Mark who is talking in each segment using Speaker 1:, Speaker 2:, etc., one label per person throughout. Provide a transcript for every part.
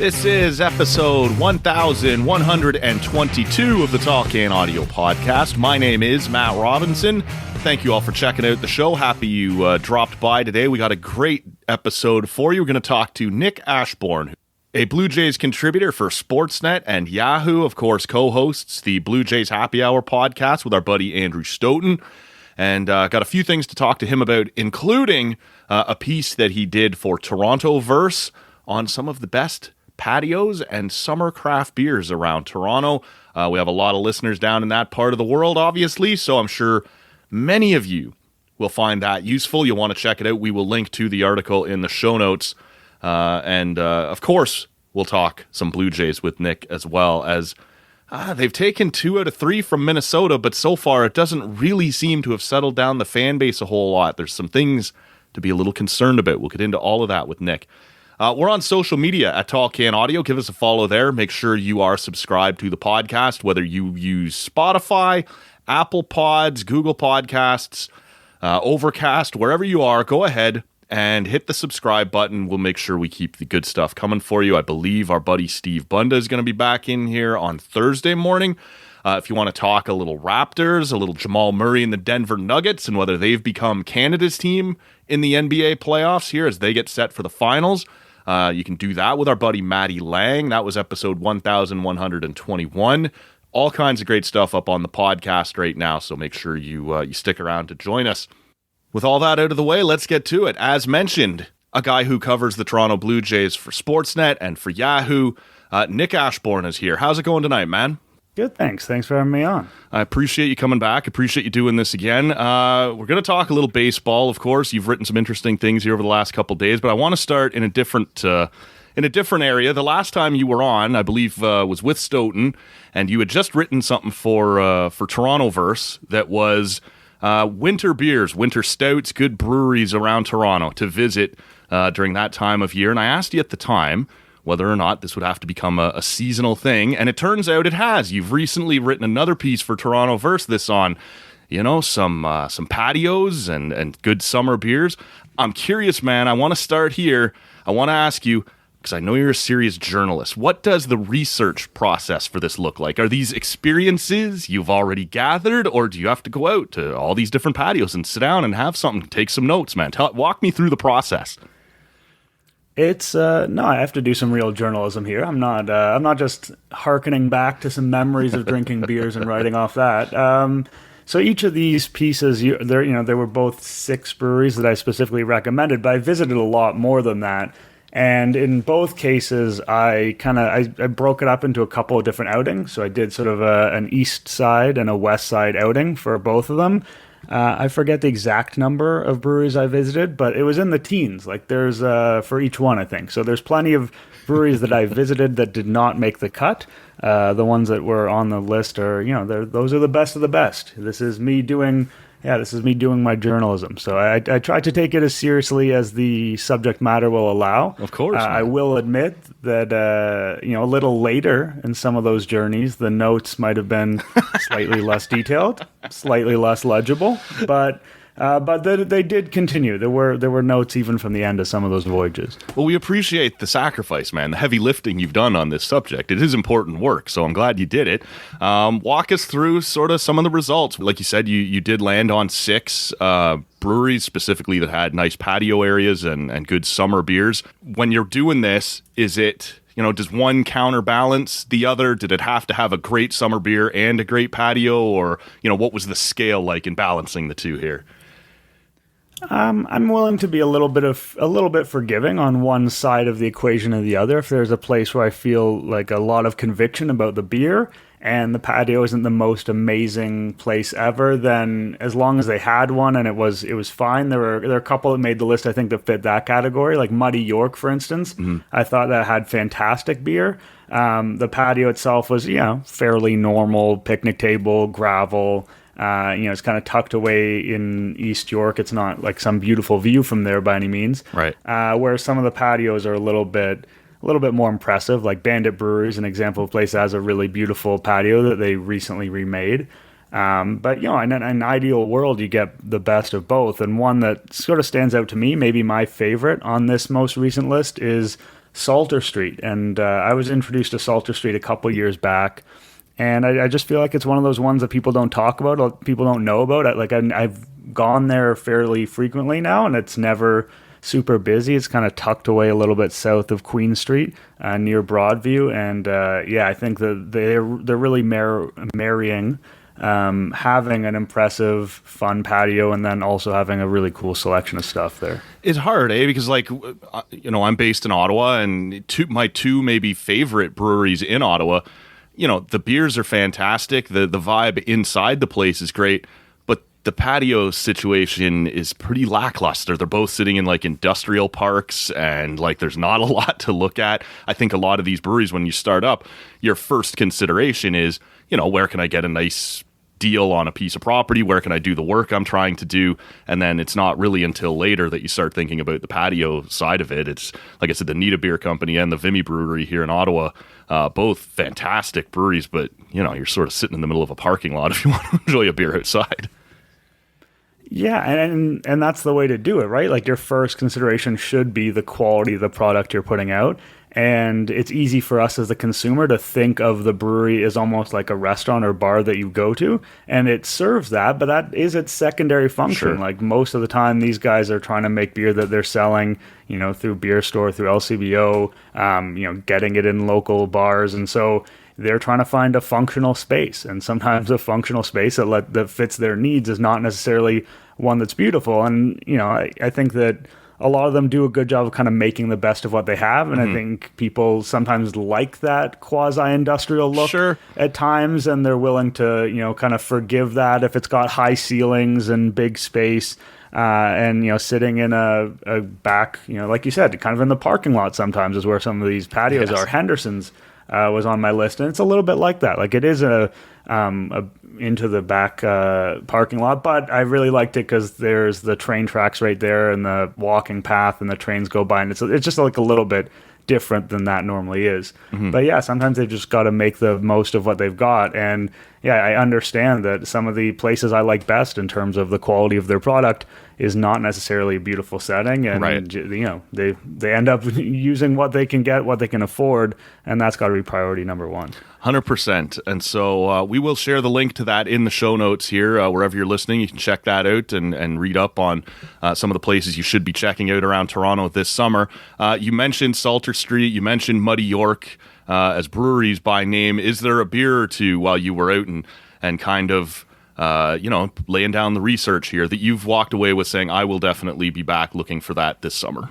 Speaker 1: This is episode 1122 of the Tall Can Audio Podcast. My name is Matt Robinson. Thank you all for checking out the show. Happy you dropped by today. We got a great episode for you. We're going to talk to Nick Ashbourne, a Blue Jays contributor for Sportsnet and Yahoo, of course, co-hosts the Blue Jays Happy Hour podcast with our buddy Andrew Stoughton. And got a few things to talk to him about, including a piece that he did for Torontoverse on some of the best patios and summer craft beers around Toronto. We have a lot of listeners down in that part of the world, obviously, so I'm sure many of you will find that useful. You'll want to check it out. We will link to the article in the show notes. And of course, we'll talk some Blue Jays with Nick as well, as they've taken 2 out of 3 from Minnesota, but so far it doesn't really seem to have settled down the fan base a whole lot. There's some things to be a little concerned about. We'll get into all of that with Nick. We're on social media at Tall Can Audio. Give us a follow there. Make sure you are subscribed to the podcast, whether you use Spotify, Apple Pods, Google Podcasts, Overcast, wherever you are. Go ahead and hit the subscribe button. We'll make sure we keep the good stuff coming for you. I believe our buddy Steve Bunda is going to be back in here on Thursday morning. If you want to talk a little Raptors, a little Jamal Murray and the Denver Nuggets, and whether they've become Canada's team in the NBA playoffs here as they get set for the finals, you can do that with our buddy Matty Lang. That was episode 1121. All kinds of great stuff up on the podcast right now, so make sure you stick around to join us. With all that out of the way, let's get to it. As mentioned, a guy who covers the Toronto Blue Jays for Sportsnet and for Yahoo, Nick Ashbourne is here. How's it going tonight, man?
Speaker 2: Good, thanks. Thanks for having me on.
Speaker 1: I appreciate you coming back. Appreciate you doing this again. We're going to talk a little baseball, of course. You've written some interesting things here over the last couple of days, but I want to start in a different area. The last time you were on, I believe, was with Stoughton, and you had just written something for Torontoverse that was winter beers, winter stouts, good breweries around Toronto to visit during that time of year. And I asked you at the time whether or not this would have to become a seasonal thing, and it turns out it has. You've recently written another piece for Torontoverse this on, some patios and good summer beers. I'm curious, man. I want to start here. I want to ask you, because I know you're a serious journalist, what does the research process for this look like? Are these experiences you've already gathered, or do you have to go out to all these different patios and sit down and have something, take some notes, man? Walk me through the process.
Speaker 2: It's no, I have to do some real journalism here. I'm not just hearkening back to some memories of drinking beers and writing off that. So each of these pieces, there were both 6 breweries that I specifically recommended, but I visited a lot more than that. And in both cases, I broke it up into a couple of different outings. So I did sort of an east side and a west side outing for both of them. I forget the exact number of breweries I visited, but it was in the teens. Like there's for each one, I think. So there's plenty of breweries that I visited that did not make the cut. The ones that were on the list are, those are the best of the best. This is me doing my journalism. So I try to take it as seriously as the subject matter will allow.
Speaker 1: Of course.
Speaker 2: I will admit that, a little later in some of those journeys, the notes might have been slightly less detailed, slightly less legible, but they did continue. There were notes even from the end of some of those voyages.
Speaker 1: Well, we appreciate the sacrifice, man, the heavy lifting you've done on this subject. It is important work, so I'm glad you did it. Walk us through sort of some of the results. Like you said, you did land on 6 breweries specifically that had nice patio areas and good summer beers. When you're doing this, is it, does one counterbalance the other? Did it have to have a great summer beer and a great patio? Or, what was the scale like in balancing the two here?
Speaker 2: I'm willing to be a little bit forgiving on one side of the equation or the other. If there's a place where I feel like a lot of conviction about the beer and the patio isn't the most amazing place ever, then as long as they had one and it was fine. There were a couple that made the list, I think, that fit that category, like Muddy York, for instance. Mm-hmm. I thought that had fantastic beer. The patio itself was, fairly normal, picnic table, gravel. It's kind of tucked away in East York. It's not like some beautiful view from there by any means.
Speaker 1: Right.
Speaker 2: Whereas some of the patios are a little bit more impressive. Like Bandit Brewery is an example of a place that has a really beautiful patio that they recently remade. But in an ideal world, you get the best of both. And one that sort of stands out to me, maybe my favorite on this most recent list, is Salter Street. And I was introduced to Salter Street a couple years back. And I just feel like it's one of those ones that people don't talk about, people don't know about. I've gone there fairly frequently now, and it's never super busy. It's kind of tucked away a little bit south of Queen Street, near Broadview. And I think that they're really marrying having an impressive, fun patio, and then also having a really cool selection of stuff there.
Speaker 1: It's hard, because I'm based in Ottawa, and my two maybe favorite breweries in Ottawa, the beers are fantastic. The vibe inside the place is great, but the patio situation is pretty lackluster. They're both sitting in like industrial parks, and like there's not a lot to look at. I think a lot of these breweries, when you start up, your first consideration is, where can I get a nice deal on a piece of property? Where can I do the work I'm trying to do? And then it's not really until later that you start thinking about the patio side of it. It's, like I said, the Nita Beer Company and the Vimy Brewery here in Ottawa, both fantastic breweries, but you're sort of sitting in the middle of a parking lot if you want to enjoy a beer outside.
Speaker 2: Yeah, and that's the way to do it, right? Like, your first consideration should be the quality of the product you're putting out. And it's easy for us as the consumer to think of the brewery as almost like a restaurant or bar that you go to. And it serves that, but that is its secondary function.
Speaker 1: Sure.
Speaker 2: Like, most of the time, these guys are trying to make beer that they're selling, through beer store, through LCBO, getting it in local bars. And so they're trying to find a functional space. And sometimes a functional space that fits their needs is not necessarily one that's beautiful. And, I think that a lot of them do a good job of kind of making the best of what they have. And I think people sometimes like that quasi-industrial look at times, and they're willing to, kind of forgive that if it's got high ceilings and big space. And, sitting in a back, like you said, kind of in the parking lot sometimes is where some of these patios are. Henderson's was on my list, and it's a little bit like that. Like, it is a into the back parking lot, but I really liked it because there's the train tracks right there and the walking path, and the trains go by, and it's just like a little bit different than that normally is. But yeah, sometimes they've just got to make the most of what they've got. And yeah, I understand that some of the places I like best in terms of the quality of their product is not necessarily a beautiful setting, and they end up using what they can get, what they can afford, and that's got to be priority number one.
Speaker 1: 100%. And so we will share the link to that in the show notes here. Wherever you're listening, you can check that out and read up on some of the places you should be checking out around Toronto this summer. You mentioned Salter Street. You mentioned Muddy York as breweries by name. Is there a beer or two while you were out and kind of laying down the research here that you've walked away with saying, I will definitely be back looking for that this summer?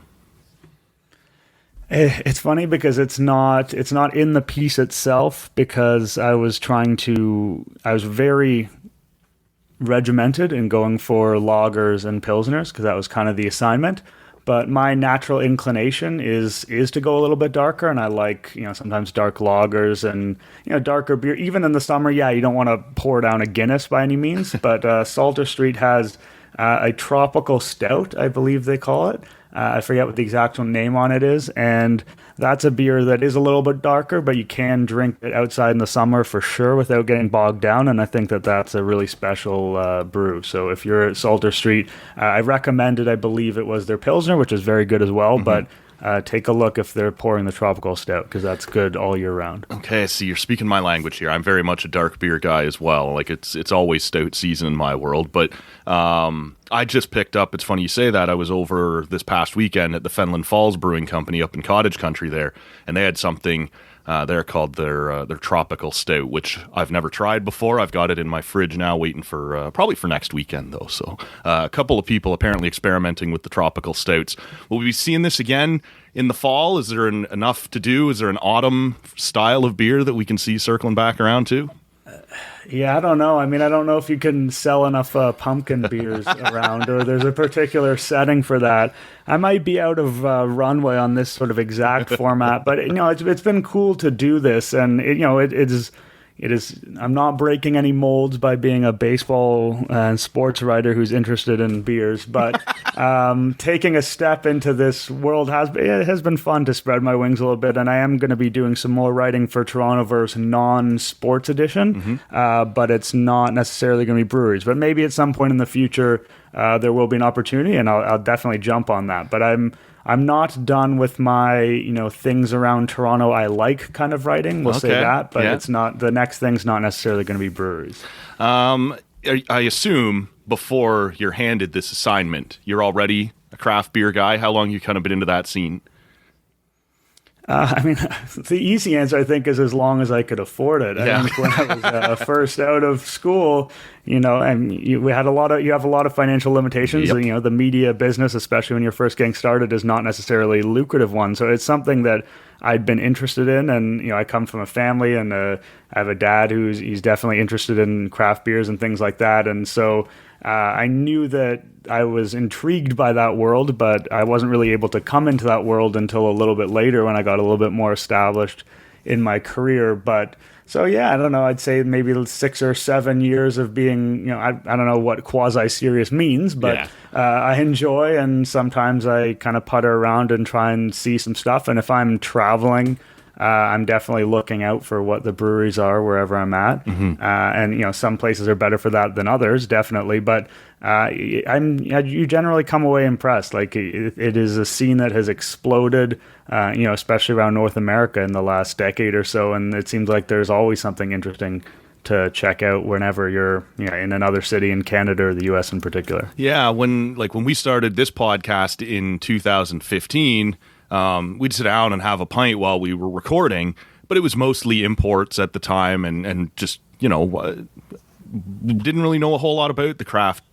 Speaker 2: It's funny because it's not in the piece itself, because I was very regimented in going for lagers and pilsners, because that was kind of the assignment. But my natural inclination is to go a little bit darker, and I like, sometimes dark lagers and, darker beer. Even in the summer, you don't want to pour down a Guinness by any means, but Salter Street has a tropical stout, I believe they call it. I forget what the exact name on it is, and that's a beer that is a little bit darker, but you can drink it outside in the summer for sure without getting bogged down, and I think that that's a really special brew. So if you're at Salter Street, I recommended, I believe it was their Pilsner, which is very good as well, but take a look if they're pouring the tropical stout, because that's good all year round.
Speaker 1: Okay, so you're speaking my language here. I'm very much a dark beer guy as well. Like, it's always stout season in my world, but I just picked up, it's funny you say that, I was over this past weekend at the Fenland Falls Brewing Company up in Cottage Country there, and they had something there called their tropical stout, which I've never tried before. I've got it in my fridge now, waiting for probably for next weekend though. So a couple of people apparently experimenting with the tropical stouts. Will we be seeing this again in the fall? Is there enough to do? Is there an autumn style of beer that we can see circling back around to?
Speaker 2: Yeah, I don't know. I mean, I don't know if you can sell enough pumpkin beers around, or there's a particular setting for that. I might be out of runway on this sort of exact format, but it's been cool to do this, and it is. I'm not breaking any molds by being a baseball and sports writer who's interested in beers, but taking a step into this world has been fun to spread my wings a little bit, and I am going to be doing some more writing for Torontoverse non-sports edition, but it's not necessarily going to be breweries. But maybe at some point in the future there will be an opportunity, and I'll definitely jump on that. But I'm I'm not done with my, things around Toronto I like kind of writing. We'll say that, but it's not, the next thing's not necessarily going to be breweries.
Speaker 1: I assume before you're handed this assignment, you're already a craft beer guy. How long you kind of been into that scene?
Speaker 2: The easy answer, I think, is as long as I could afford it. I think when I was first out of school, and you have a lot of financial limitations.
Speaker 1: Yep.
Speaker 2: The media business, especially when you're first getting started, is not necessarily a lucrative one. So it's something that I'd been interested in, and I come from a family, and I have a dad he's definitely interested in craft beers and things like that, and so I knew that I was intrigued by that world, but I wasn't really able to come into that world until a little bit later when I got a little bit more established in my career. But so, I don't know, I'd say maybe 6 or 7 years of being, I don't know what quasi-serious means, but I enjoy, and sometimes I kind of putter around and try and see some stuff. And if I'm traveling, I'm definitely looking out for what the breweries are wherever I'm at. Mm-hmm. And some places are better for that than others, definitely. But you generally come away impressed. Like it is a scene that has exploded, especially around North America in the last decade or so. And it seems like there's always something interesting to check out whenever you're in another city in Canada or the US in particular.
Speaker 1: Yeah, when we started this podcast in 2015, we'd sit down and have a pint while we were recording, but it was mostly imports at the time, and just didn't really know a whole lot about the craft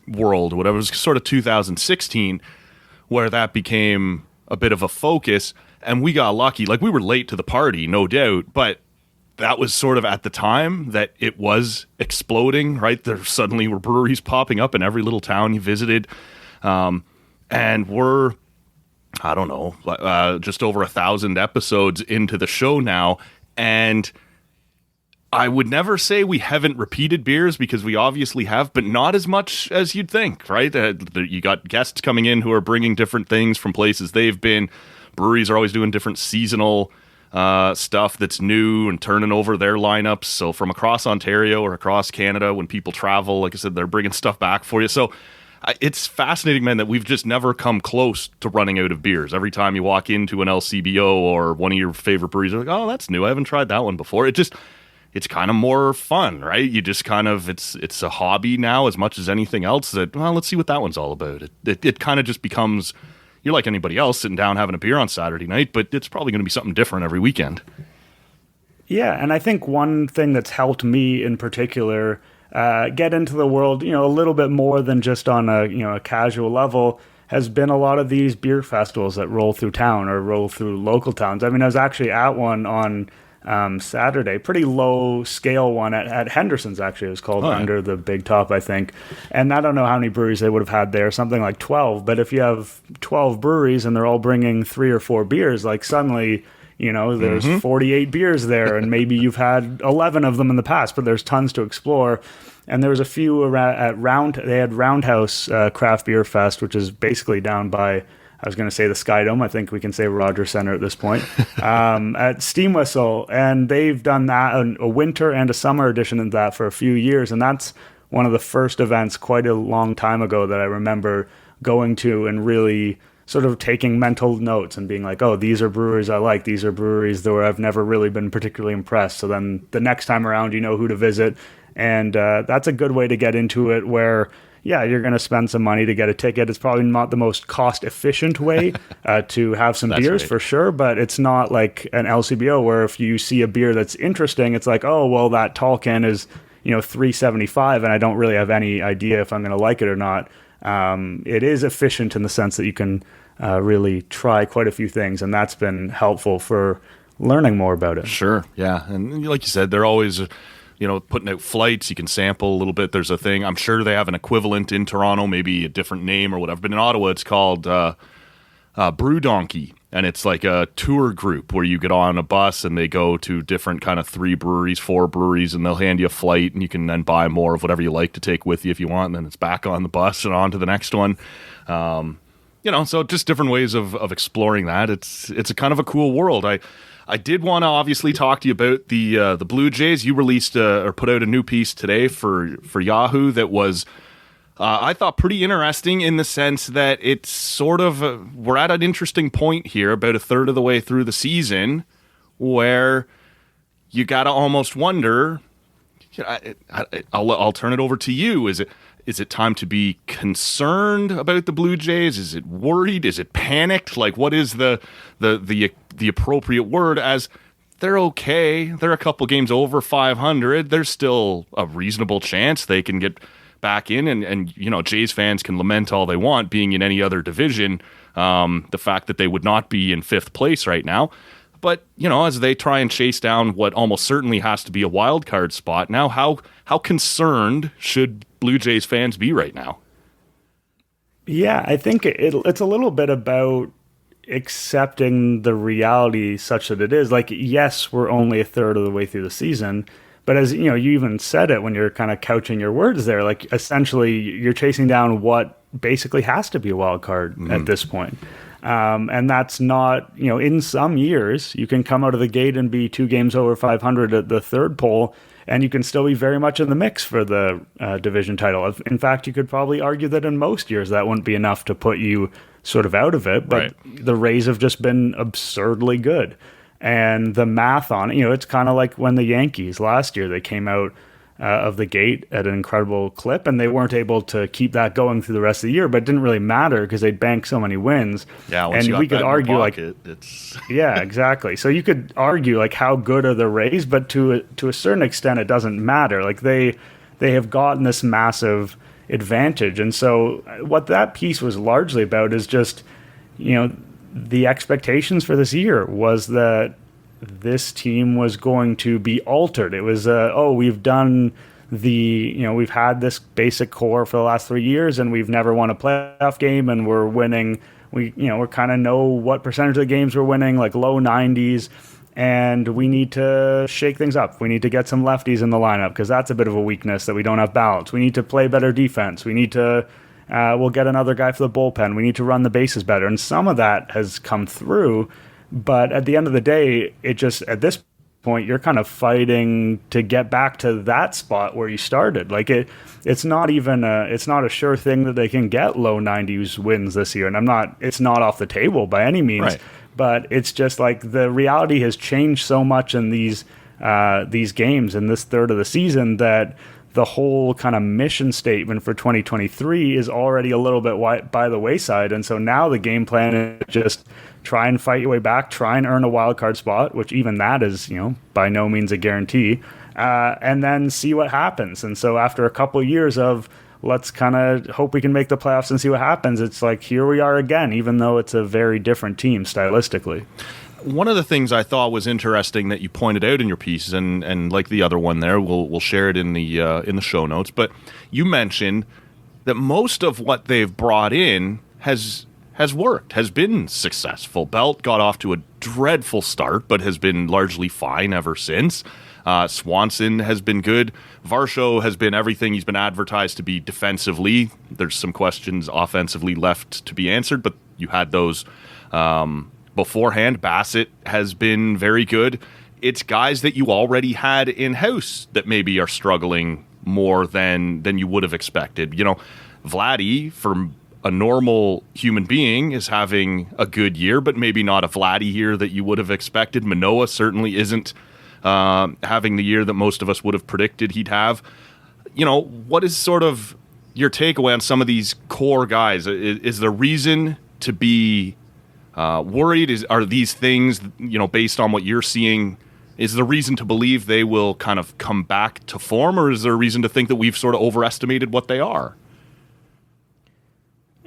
Speaker 1: world or whatever. It was sort of 2016 where that became a bit of a focus, and we got lucky. Like, we were late to the party, no doubt, but that was sort of at the time that it was exploding, right? There suddenly were breweries popping up in every little town you visited, and we're, I don't know, just over 1,000 episodes into the show now, and I would never say we haven't repeated beers, because we obviously have, but not as much as you'd think, right? You got guests coming in who are bringing different things from places they've been. Breweries are always doing different seasonal stuff that's new and turning over their lineups. So from across Ontario or across Canada, when people travel, like I said, they're bringing stuff back for you. So it's fascinating, man, that we've just never come close to running out of beers. Every time you walk into an LCBO or one of your favorite breweries, you're like, oh, that's new. I haven't tried that one before. It's kind of more fun, right? You just kind of, it's a hobby now as much as anything else that, well, let's see what that one's all about. It kind of just becomes, you're like anybody else sitting down having a beer on Saturday night, but it's probably going to be something different every weekend.
Speaker 2: Yeah, and I think one thing that's helped me in particular get into the world, a little bit more than just on a casual level, has been a lot of these beer festivals that roll through town or roll through local towns. I mean, I was actually at one on Saturday, pretty low scale one at Henderson's, actually. It was called Under the Big Top, I think. And I don't know how many breweries they would have had there, something like 12. But if you have 12 breweries and they're all bringing 3 or 4 beers, like suddenly, there's 48 beers there, and maybe you've had 11 of them in the past, but there's tons to explore. And there was a few they had Roundhouse Craft Beer Fest, which is basically down by, I was going to say the Sky Dome. I think we can say Rogers Center at this point, at Steam Whistle. And they've done that, a winter and a summer edition of that for a few years. And that's one of the first events quite a long time ago that I remember going to and really sort of taking mental notes and being like, oh, these are breweries I like. These are breweries where I've never really been particularly impressed. So then the next time around, you know who to visit. And that's a good way to get into it, where you're going to spend some money to get a ticket. It's probably not the most cost-efficient way to have some beers, right, for sure, but it's not like an LCBO where if you see a beer that's interesting, it's like, oh, well, that tall can is $3.75, and I don't really have any idea if I'm going to like it or not. It is efficient in the sense that you can really try quite a few things, and that's been helpful for learning more about it.
Speaker 1: Sure, yeah. And like you said, they're always putting out flights. You can sample a little bit. There's a thing, I'm sure they have an equivalent in Toronto, maybe a different name or whatever, but in Ottawa it's called Brew Donkey, and it's like a tour group where you get on a bus and they go to different kind of 3 breweries, 4 breweries, and they'll hand you a flight, and you can then buy more of whatever you like to take with you if you want, and then it's back on the bus and on to the next one. So just different ways of exploring that. It's a kind of a cool world. I did want to obviously talk to you about the Blue Jays. You released or put out a new piece today for Yahoo that was I thought pretty interesting in the sense that it's sort of we're at an interesting point here, about a third of the way through the season, where you got to almost wonder. I'll turn it over to you. Is it time to be concerned about the Blue Jays? Is it worried? Is it panicked? Like, what is the appropriate word? As they're okay. They're a couple games over 500. There's still a reasonable chance they can get back in, and Jays fans can lament all they want being in any other division, the fact that they would not be in fifth place right now. But, as they try and chase down what almost certainly has to be a wild card spot now, how concerned should Blue Jays fans be right now?
Speaker 2: Yeah, I think it's a little bit about accepting the reality such that it is. Like, yes, we're only a third of the way through the season, but as you even said it when you're kind of couching your words there, like essentially you're chasing down what basically has to be a wild card at this point. And that's not, in some years, you can come out of the gate and be 2 games over 500 at the third pole, and you can still be very much in the mix for the division title. In fact, you could probably argue that in most years that wouldn't be enough to put you sort of out of it, but right. The Rays have just been absurdly good. And the math on it, it's kind of like when the Yankees last year, they came out of the gate at an incredible clip, and they weren't able to keep that going through the rest of the year, but it didn't really matter because they'd banked so many wins.
Speaker 1: Yeah, once
Speaker 2: and we could argue
Speaker 1: pocket, it's
Speaker 2: yeah, exactly. So you could argue like how good are the Rays, but to a certain extent, it doesn't matter. Like they have gotten this massive advantage, and so what that piece was largely about is just the expectations for this year was that this team was going to be altered. It was, we've done we've had this basic core for the last 3 years, and we've never won a playoff game, and we're winning. We kind of know what percentage of the games we're winning, like low 90s, and we need to shake things up. We need to get some lefties in the lineup because that's a bit of a weakness that we don't have balance. We need to play better defense. We need to, we'll get another guy for the bullpen. We need to run the bases better. And some of that has come through. But at the end of the day, it just, at this point, you're kind of fighting to get back to that spot where you started. Like it's not a sure thing that they can get low 90s wins this year. And it's not off the table by any means, right. But it's just like the reality has changed so much in these games in this third of the season that the whole kind of mission statement for 2023 is already a little bit by the wayside. And so now the game plan is just try and fight your way back, try and earn a wild card spot, which even that is, by no means a guarantee, and then see what happens. And so after a couple of years of let's kind of hope we can make the playoffs and see what happens, it's like here we are again, even though it's a very different team stylistically.
Speaker 1: One of the things I thought was interesting that you pointed out in your piece, and like the other one there, we'll share it in the show notes. But you mentioned that most of what they've brought in has worked, has been successful. Belt got off to a dreadful start, but has been largely fine ever since. Swanson has been good. Varsho has been everything he's been advertised to be defensively. There's some questions offensively left to be answered, but you had those beforehand. Bassett has been very good. It's guys that you already had in-house that maybe are struggling more than you would have expected. Vladdy, for a normal human being, is having a good year, but maybe not a Vladdy year that you would have expected. Manoah certainly isn't having the year that most of us would have predicted he'd have. What is sort of your takeaway on some of these core guys? Is there reason to be worried? Are these things, based on what you're seeing, is there reason to believe they will kind of come back to form, or is there a reason to think that we've sort of overestimated what they are?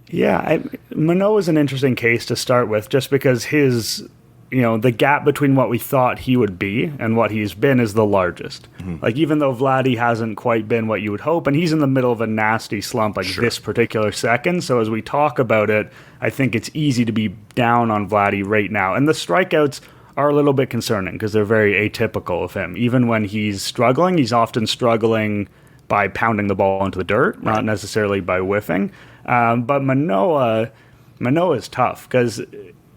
Speaker 2: Yeah, Manoah is an interesting case to start with, just because his, the gap between what we thought he would be and what he's been is the largest. Mm-hmm. Like, even though Vladdy hasn't quite been what you would hope, and he's in the middle of a nasty slump this particular second, so as we talk about it, I think it's easy to be down on Vladdy right now. And the strikeouts are a little bit concerning because they're very atypical of him. Even when he's struggling, he's often struggling by pounding the ball into the dirt, not necessarily by whiffing. But Manoah is tough because,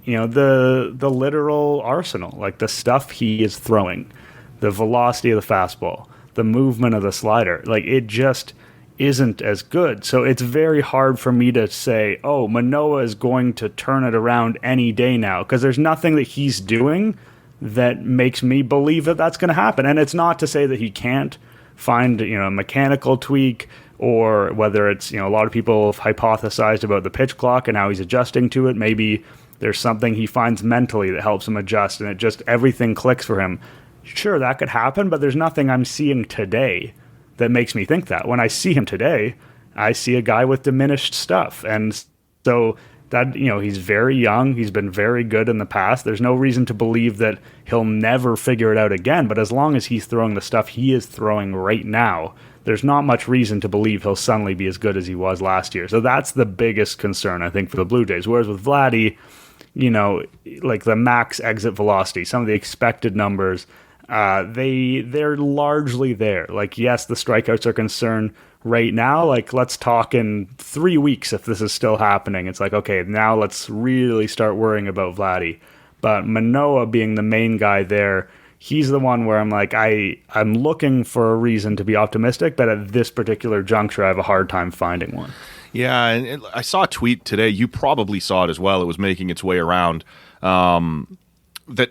Speaker 2: the literal arsenal, like the stuff he is throwing, the velocity of the fastball, the movement of the slider, like it isn't as good. So it's very hard for me to say, oh, Manoah is going to turn it around any day now, because there's nothing that he's doing that makes me believe that that's going to happen. And it's not to say that he can't find, a mechanical tweak, or whether it's, a lot of people have hypothesized about the pitch clock and how he's adjusting to it. Maybe there's something he finds mentally that helps him adjust, and it just, everything clicks for him. Sure, that could happen, but there's nothing I'm seeing today that makes me think that. When I see him today, I see a guy with diminished stuff. And so that, he's very young. He's been very good in the past. There's no reason to believe that he'll never figure it out again. But as long as he's throwing the stuff he is throwing right now, there's not much reason to believe he'll suddenly be as good as he was last year. So that's the biggest concern, I think, for the Blue Jays. Whereas with Vladdy, like the max exit velocity, some of the expected numbers, they're largely there. Like, yes, the strikeouts are concerned right now. Like, let's talk in 3 weeks if this is still happening. It's like, okay, now let's really start worrying about Vladdy. But Manoah being the main guy there, he's the one where I'm like, I'm looking for a reason to be optimistic, but at this particular juncture, I have a hard time finding one.
Speaker 1: Yeah, and I saw a tweet today. You probably saw it as well. It was making its way around that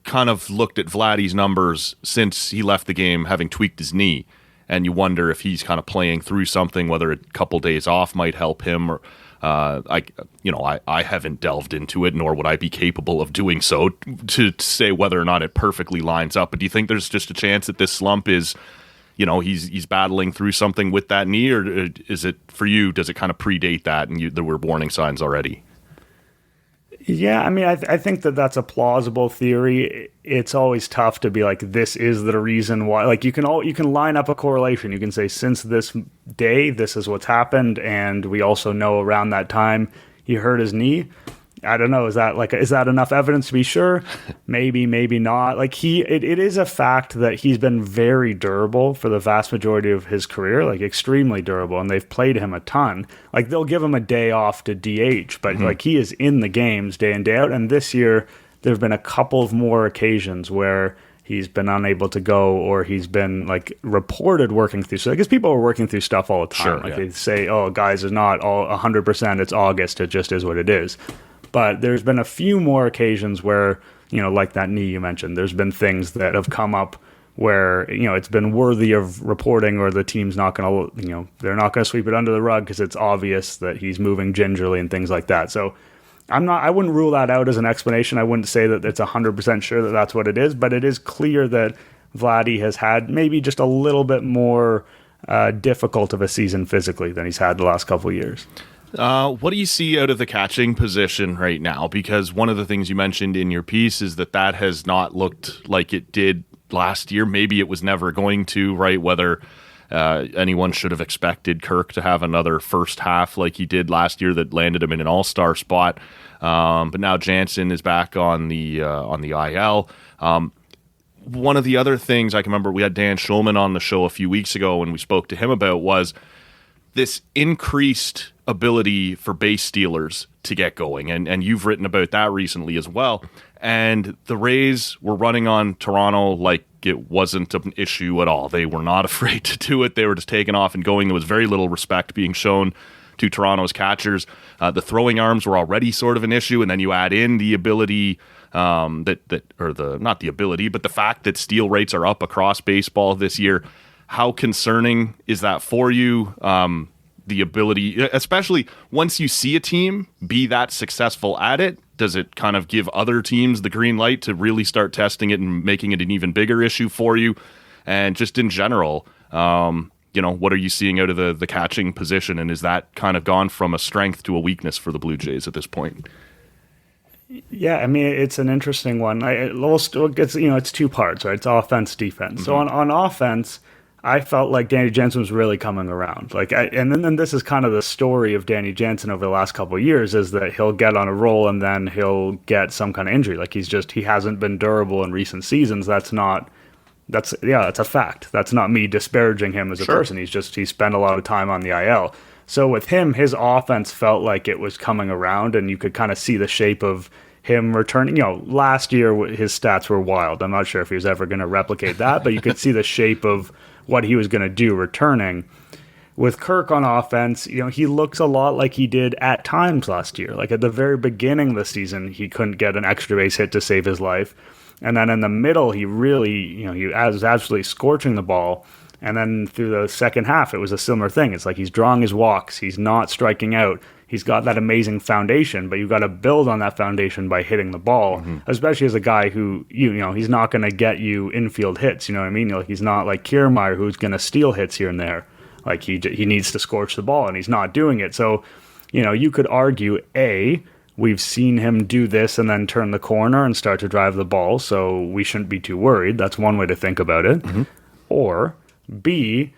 Speaker 1: kind of looked at Vladdy's numbers since he left the game, having tweaked his knee, and you wonder if he's kind of playing through something, whether a couple days off might help him, or I haven't delved into it, nor would I be capable of doing so to say whether or not it perfectly lines up. But do you think there's just a chance that this slump is, he's battling through something with that knee, or is it, for you, does it kind of predate that and there were warning signs already?
Speaker 2: Yeah, I mean, I think that's a plausible theory. It's always tough to be like, this is the reason why. Like, you can line up a correlation. You can say, since this day, this is what's happened, and we also know around that time he hurt his knee. I don't know. Is that enough evidence to be sure? Maybe, maybe not. Like, it is a fact that he's been very durable for the vast majority of his career, like extremely durable, and they've played him a ton. Like, they'll give him a day off to DH, but like, he is in the games day in, day out. And this year, there have been a couple of more occasions where he's been unable to go, or he's been like reported working through. So I guess people are working through stuff all the time. They say, oh, guys, is not all 100%. It's August. It just is what it is. But there's been a few more occasions where, like that knee you mentioned, there's been things that have come up where, it's been worthy of reporting, or the team's not going to, they're not going to sweep it under the rug because it's obvious that he's moving gingerly and things like that. So I wouldn't rule that out as an explanation. I wouldn't say that it's 100% sure that that's what it is, but it is clear that Vladdy has had maybe just a little bit more difficult of a season physically than he's had the last couple of years.
Speaker 1: What do you see out of the catching position right now? Because one of the things you mentioned in your piece is that has not looked like it did last year. Maybe it was never going to, right? Whether anyone should have expected Kirk to have another first half like he did last year that landed him in an all-star spot. But now Jansen is back on the IL. One of the other things I can remember, we had Dan Schulman on the show a few weeks ago, and we spoke to him about was this increased ability for base stealers to get going. And you've written about that recently as well. And the Rays were running on Toronto like it wasn't an issue at all. They were not afraid to do it. They were just taking off and going. There was very little respect being shown to Toronto's catchers. The throwing arms were already sort of an issue. And then you add in the ability not the ability, but the fact that steal rates are up across baseball this year. How concerning is that for you? The ability, especially once you see a team be that successful at it, does it kind of give other teams the green light to really start testing it and making it an even bigger issue for you? And just in general, what are you seeing out of the catching position? And is that kind of gone from a strength to a weakness for the Blue Jays at this point?
Speaker 2: Yeah, I mean, it's an interesting one. It's two parts, right? It's offense, defense. Mm-hmm. So on offense, I felt like Danny Jansen was really coming around. And then this is kind of the story of Danny Jansen over the last couple of years, is that he'll get on a roll and then he'll get some kind of injury. Like, he hasn't been durable in recent seasons. That's a fact. That's not me disparaging him as a person. He spent a lot of time on the IL. So with him, his offense felt like it was coming around, and you could kind of see the shape of him returning. Last year his stats were wild. I'm not sure if he was ever going to replicate that, but you could see the shape of what he was going to do returning. with Kirk on offense, he looks a lot like he did at times last year. Like at the very beginning of the season, he couldn't get an extra base hit to save his life. And then in the middle, he really, he was absolutely scorching the ball. And then through the second half, it was a similar thing. It's like he's drawing his walks. He's not striking out. He's got that amazing foundation, but you've got to build on that foundation by hitting the ball, especially as a guy who, he's not going to get you infield hits. You know what I mean? Like he's not like Kiermaier, who's going to steal hits here and there. Like he needs to scorch the ball, and he's not doing it. So, you could argue, we've seen him do this and then turn the corner and start to drive the ball, so we shouldn't be too worried. That's one way to think about it. Or B,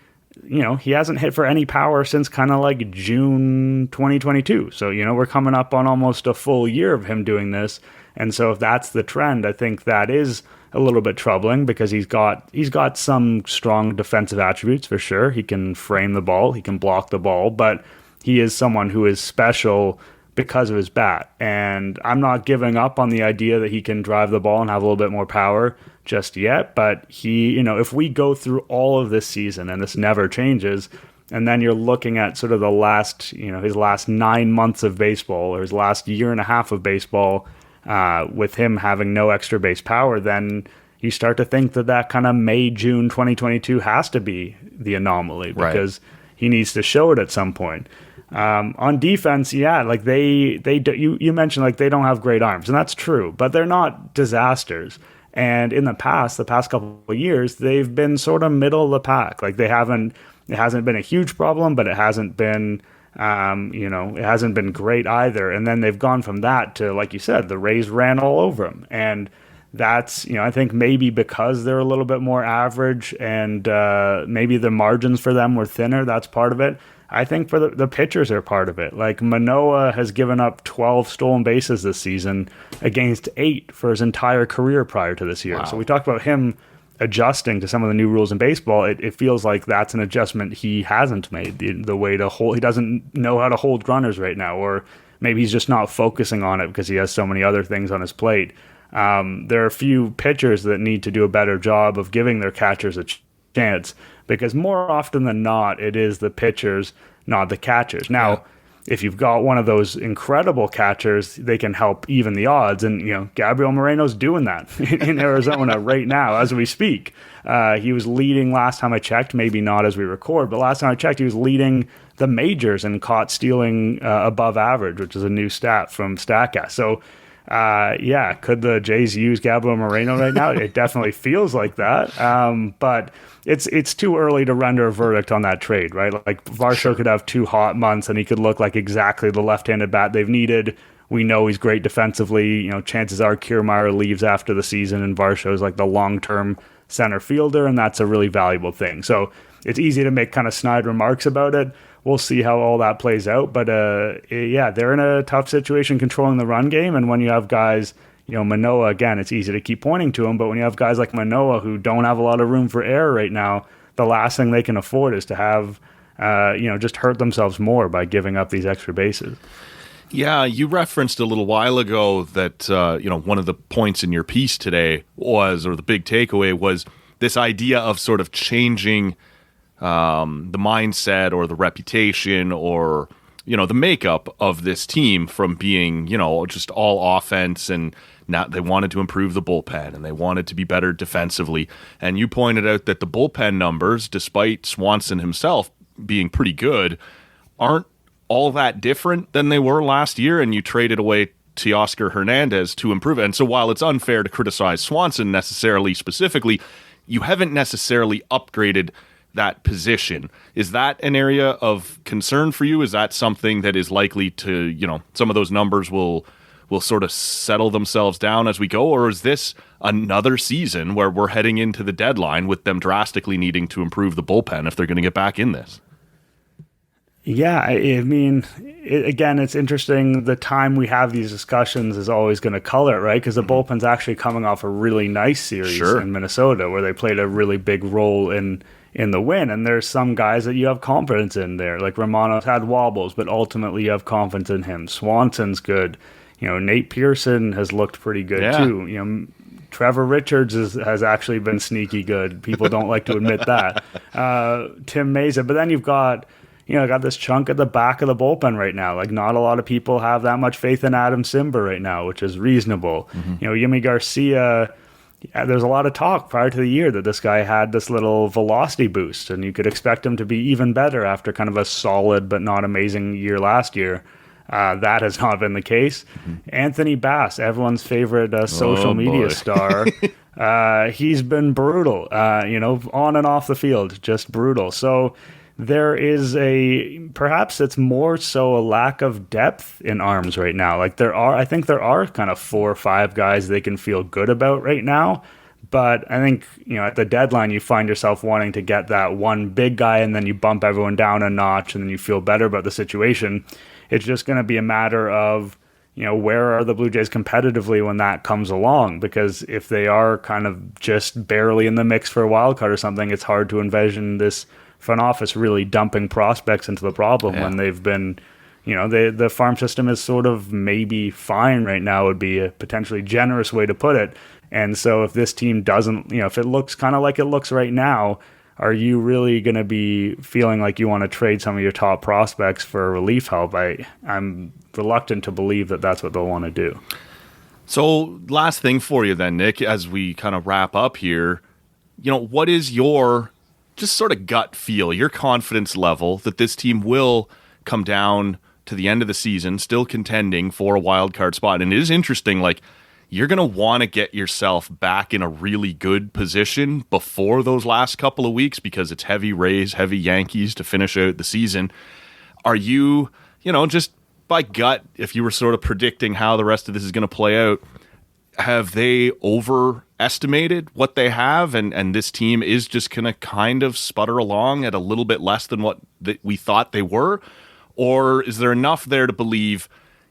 Speaker 2: he hasn't hit for any power since kind of like June 2022. So, we're coming up on almost a full year of him doing this. And so if that's the trend, I think that is a little bit troubling because he's got some strong defensive attributes for sure. He can frame the ball, he can block the ball, but he is someone who is special because of his bat. And I'm not giving up on the idea that he can drive the ball and have a little bit more power just yet. But he, if we go through all of this season and this never changes, and then you're looking at sort of the last, his last 9 months of baseball or his last year and a half of baseball, with him having no extra base power, then you start to think that kind of May, June 2022 has to be the anomaly because he needs to show it at some point. On defense, like you mentioned, like they don't have great arms, and that's true, but they're not disasters. And in the past couple of years, they've been sort of middle of the pack. Like it hasn't been a huge problem, but it hasn't been, it hasn't been great either. And then they've gone from that to, like you said, the Rays ran all over them. And that's, I think maybe because they're a little bit more average and maybe the margins for them were thinner, that's part of it. I think for the pitchers are part of it. Like Manoah has given up 12 stolen bases this season against 8 for his entire career prior to this year. Wow. So we talked about him adjusting to some of the new rules in baseball. It feels like that's an adjustment he hasn't made. The way to hold, he doesn't know how to hold runners right now, or maybe he's just not focusing on it because he has so many other things on his plate. There are a few pitchers that need to do a better job of giving their catchers a chance, because more often than not, it is the pitchers, not the catchers. Now, if you've got one of those incredible catchers, they can help even the odds. And, Gabriel Moreno's doing that in Arizona right now as we speak. He was leading last time I checked, maybe not as we record, but last time I checked, he was leading the majors and caught stealing above average, which is a new stat from StatCast. So, could the Jays use Gabriel Moreno right now? It definitely feels like that. But it's too early to render a verdict on that trade, right? Like Varsho could have 2 hot months and he could look like exactly the left-handed bat they've needed. We know he's great defensively. Chances are Kiermaier leaves after the season and Varsho is like the long-term center fielder, and that's a really valuable thing. So it's easy to make kind of snide remarks about it. We'll see how all that plays out. But they're in a tough situation controlling the run game. And when you have guys, Manoah, again, it's easy to keep pointing to him. But when you have guys like Manoah who don't have a lot of room for error right now, the last thing they can afford is to have, just hurt themselves more by giving up these extra bases.
Speaker 1: Yeah, you referenced a little while ago that, one of the points in your piece today was, or the big takeaway was this idea of sort of changing the mindset or the reputation or, the makeup of this team from being, just all offense, and now they wanted to improve the bullpen and they wanted to be better defensively. And you pointed out that the bullpen numbers, despite Swanson himself being pretty good, aren't all that different than they were last year, and you traded away Teoscar Hernandez to improve it. And so while it's unfair to criticize Swanson necessarily specifically, you haven't necessarily upgraded that position. Is that an area of concern for you? Is that something that is likely to, some of those numbers will sort of settle themselves down as we go? Or is this another season where we're heading into the deadline with them drastically needing to improve the bullpen if they're going to get back in this?
Speaker 2: Yeah, I mean, again, it's interesting. The time we have these discussions is always going to color it, right? Because the bullpen's actually coming off a really nice series in Minnesota where they played a really big role in the win. And there's some guys that you have confidence in there. Like Romano's had wobbles, but ultimately you have confidence in him. Swanson's good. Nate Pearson has looked pretty good too. Trevor Richards has actually been sneaky good. People don't like to admit that. Tim Mesa. But then you've got got this chunk at the back of the bullpen right now. Like, not a lot of people have that much faith in Adam Simber right now, which is reasonable. Yimi Garcia, there's a lot of talk prior to the year that this guy had this little velocity boost, and you could expect him to be even better after kind of a solid but not amazing year last year. That has not been the case. Anthony Bass, everyone's favorite social media star, he's been brutal, on and off the field, just brutal. So there is perhaps it's more so a lack of depth in arms right now. Like, I think there are kind of 4 or 5 guys they can feel good about right now. But I think, at the deadline, you find yourself wanting to get that one big guy, and then you bump everyone down a notch, and then you feel better about the situation. It's just going to be a matter of, where are the Blue Jays competitively when that comes along? Because if they are kind of just barely in the mix for a wild card or something, it's hard to envision this front office really dumping prospects into the problem when they've been, the farm system is sort of maybe fine right now would be a potentially generous way to put it. And so if this team doesn't, if it looks kind of like it looks right now, are you really going to be feeling like you want to trade some of your top prospects for relief help? I'm reluctant to believe that that's what they'll want to do.
Speaker 1: So last thing for you then, Nick, as we kind of wrap up here, what is your just sort of gut feel, your confidence level that this team will come down to the end of the season still contending for a wild card spot? And it is interesting, like, you're going to want to get yourself back in a really good position before those last couple of weeks because it's heavy Rays, heavy Yankees to finish out the season. Are you, just by gut, if you were sort of predicting how the rest of this is going to play out, have they overestimated what they have and this team is just going to kind of sputter along at a little bit less than what we thought they were? Or is there enough there to believe,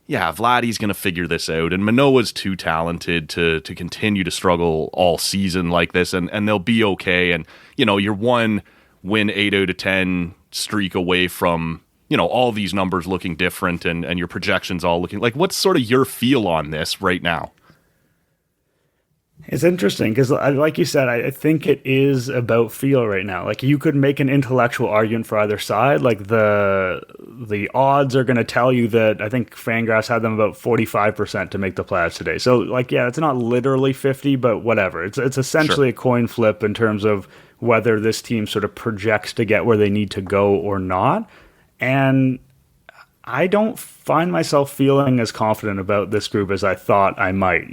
Speaker 1: yeah, Vladdy's going to figure this out, and Manoah's too talented to continue to struggle all season like this, and they'll be okay, and, you're one win 8 out of 10 streak away from, all these numbers looking different and your projections all looking like, what's sort of your feel on this right now?
Speaker 2: It's interesting because, like you said, I think it is about feel right now. Like, you could make an intellectual argument for either side. Like, the odds are going to tell you that I think Fangraphs had them about 45% to make the playoffs today. So, like, yeah, it's not literally 50, but whatever. It's essentially a coin flip in terms of whether this team sort of projects to get where they need to go or not. And I don't find myself feeling as confident about this group as I thought I might.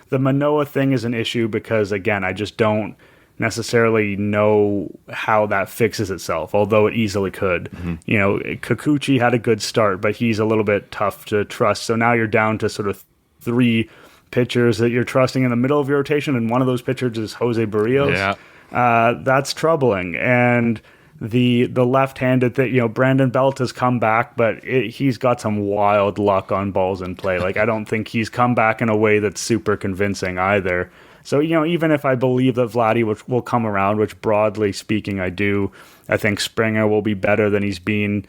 Speaker 2: The Manoah thing is an issue because, again, I just don't necessarily know how that fixes itself, although it easily could. Kikuchi had a good start, but he's a little bit tough to trust. So now you're down to sort of 3 pitchers that you're trusting in the middle of your rotation, and one of those pitchers is Jose Barrios.
Speaker 1: Yeah.
Speaker 2: That's troubling. And the left-handed that Brandon Belt has come back, but he's got some wild luck on balls in play. Like, I don't think he's come back in a way that's super convincing either. So even if I believe that Vladdy will come around, which broadly speaking I do, I think Springer will be better than he's been.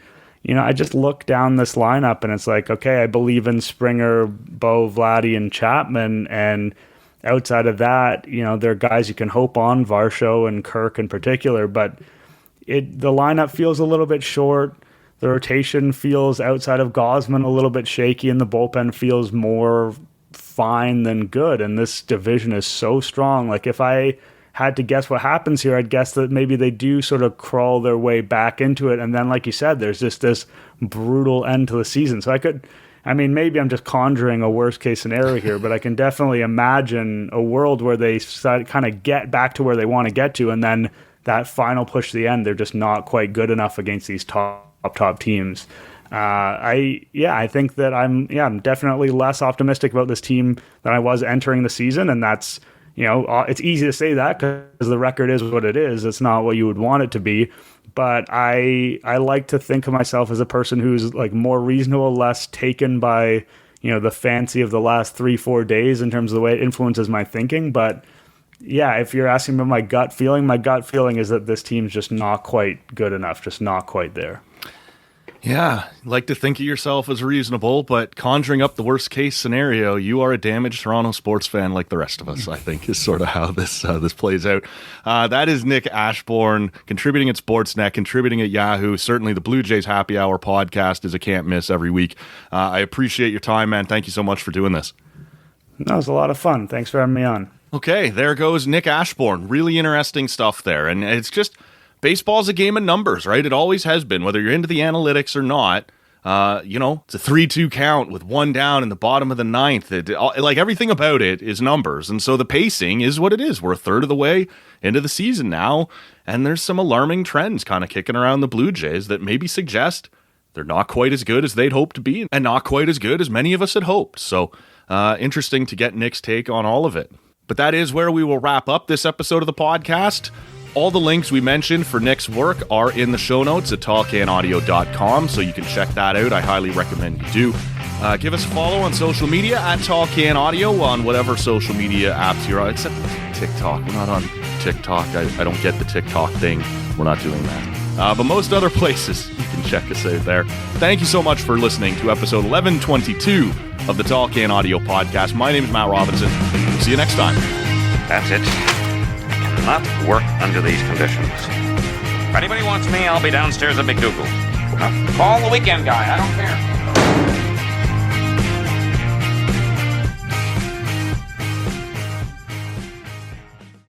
Speaker 2: I just look down this lineup and it's like, okay, I believe in Springer, Bo, Vladdy, and Chapman, and outside of that, there are guys you can hope on, Varsho and Kirk in particular, but the lineup feels a little bit short. The rotation feels, outside of Gosman, a little bit shaky, and the bullpen feels more fine than good. And this division is so strong. Like, if I had to guess what happens here, I'd guess that maybe they do sort of crawl their way back into it. And then, like you said, there's just this brutal end to the season. So maybe I'm just conjuring a worst case scenario here, but I can definitely imagine a world where they kind of get back to where they want to get to, and then that final push to the end, they're just not quite good enough against these top teams. I think that I'm definitely less optimistic about this team than I was entering the season, and that's, it's easy to say that because the record is what it is. It's not what you would want it to be, but I like to think of myself as a person who's like more reasonable, less taken by the fancy of the last 3-4 days in terms of the way it influences my thinking, but. Yeah, if you're asking about my gut feeling is that this team's just not quite good enough, just not quite there.
Speaker 1: Yeah, like to think of yourself as reasonable, but conjuring up the worst case scenario, you are a damaged Toronto sports fan like the rest of us, I think, is sort of how this plays out. That is Nick Ashbourne, contributing at Sportsnet, contributing at Yahoo. Certainly the Blue Jays Happy Hour podcast is a can't miss every week. I appreciate your time, man. Thank you so much for doing this.
Speaker 2: That was a lot of fun. Thanks for having me on.
Speaker 1: Okay, there goes Nick Ashbourne. Really interesting stuff there. And it's just... baseball's a game of numbers, right? It always has been, whether you're into the analytics or not. It's a 3-2 count with one down in the bottom of the ninth. Like everything about it is numbers. And so the pacing is what it is. We're a third of the way into the season now, and there's some alarming trends kind of kicking around the Blue Jays that maybe suggest they're not quite as good as they'd hoped to be and not quite as good as many of us had hoped. So interesting to get Nick's take on all of it. But that is where we will wrap up this episode of the podcast. All the links we mentioned for Nick's work are in the show notes at tallcanaudio.com, so you can check that out. I highly recommend you do. Give us a follow on social media at TallCanAudio on whatever social media apps you're on, except TikTok. We're not on TikTok. I don't get the TikTok thing. We're not doing that. But most other places, you can check us out there. Thank you so much for listening to episode 1122 of the Tall Can Audio podcast. My name is Matt Robinson. See you next time.
Speaker 3: That's it. Not work under these conditions. If anybody wants me, I'll be downstairs at McDougal's. Call the weekend guy, I don't care.